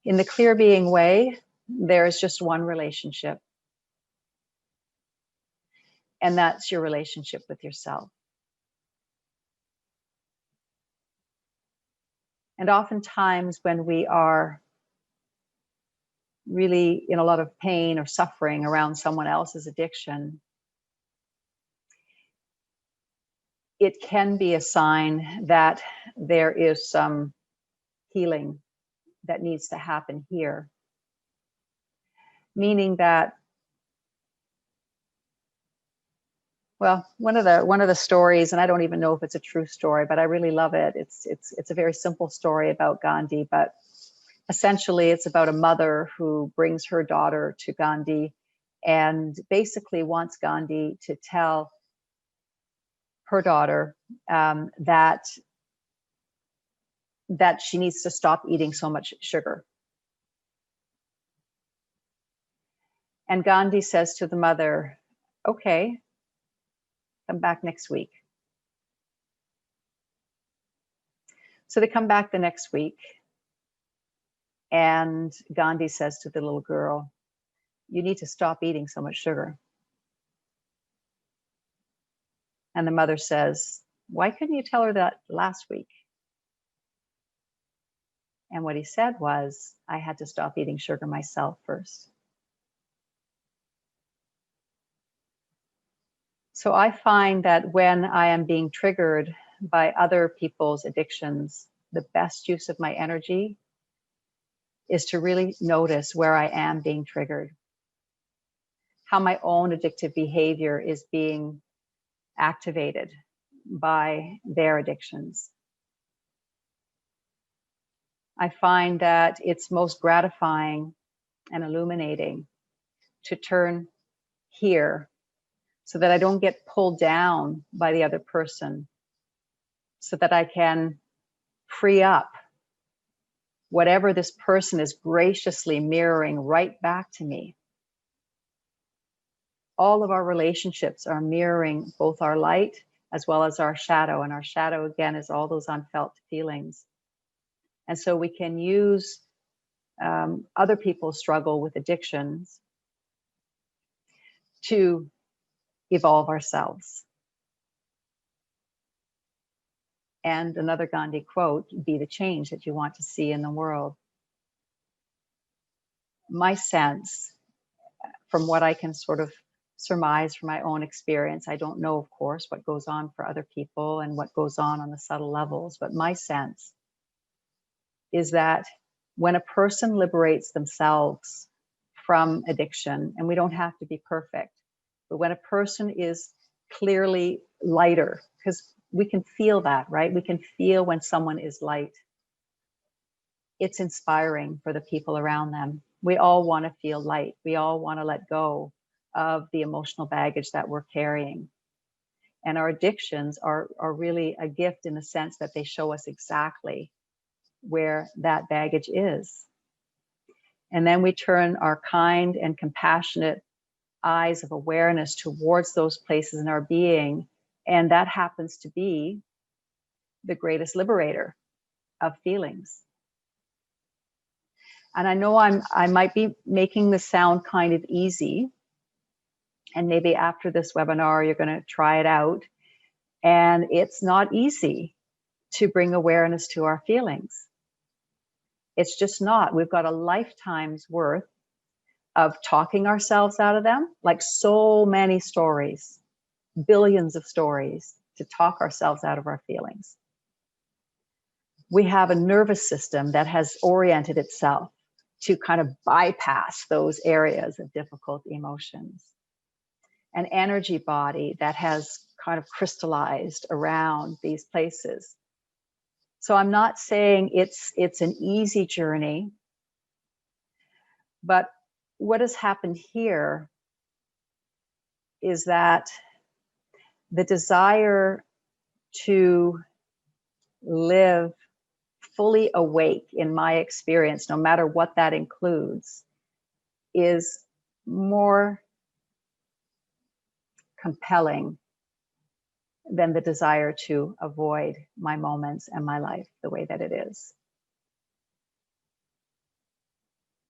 In the ClearBeing way, there is just one relationship, and that's your relationship with yourself. And oftentimes when we are really in a lot of pain or suffering around someone else's addiction, it can be a sign that there is some healing that needs to happen here. Meaning that, well, one of the stories, and I don't even know if it's a true story, but I really love it. It's a very simple story about Gandhi, but essentially it's about a mother who brings her daughter to Gandhi and basically wants Gandhi to tell her daughter that she needs to stop eating so much sugar. And Gandhi says to the mother, okay, come back next week. So they come back the next week, and Gandhi says to the little girl, you need to stop eating so much sugar. And the mother says, why couldn't you tell her that last week? And what he said was, I had to stop eating sugar myself first. So I find that when I am being triggered by other people's addictions, the best use of my energy is to really notice where I am being triggered, how my own addictive behavior is being activated by their addictions. I find that it's most gratifying and illuminating to turn here so that I don't get pulled down by the other person, so that I can free up whatever this person is graciously mirroring right back to me. All of our relationships are mirroring both our light as well as our shadow. And our shadow, again, is all those unfelt feelings. And so we can use other people's struggle with addictions to evolve ourselves. And another Gandhi quote, be the change that you want to see in the world. My sense, from what I can sort of surmise from my own experience, I don't know, of course, what goes on for other people and what goes on the subtle levels, but my sense is that when a person liberates themselves from addiction, and we don't have to be perfect, but when a person is clearly lighter, because we can feel that, right? We can feel when someone is light. It's inspiring for the people around them. We all want to feel light. We all want to let go of the emotional baggage that we're carrying. And our addictions are really a gift in the sense that they show us exactly where that baggage is. And then we turn our kind and compassionate eyes of awareness towards those places in our being, and that happens to be the greatest liberator of feelings. And I know I might be making this sound kind of easy, and maybe after this webinar you're going to try it out, and it's not easy to bring awareness to our feelings. It's just not. We've got a lifetime's worth of talking ourselves out of them, like so many stories, billions of stories to talk ourselves out of our feelings. We have a nervous system that has oriented itself to kind of bypass those areas of difficult emotions. An energy body that has kind of crystallized around these places. So I'm not saying it's an easy journey, but what has happened here is that the desire to live fully awake, in my experience, no matter what that includes, is more compelling than the desire to avoid my moments and my life the way that it is.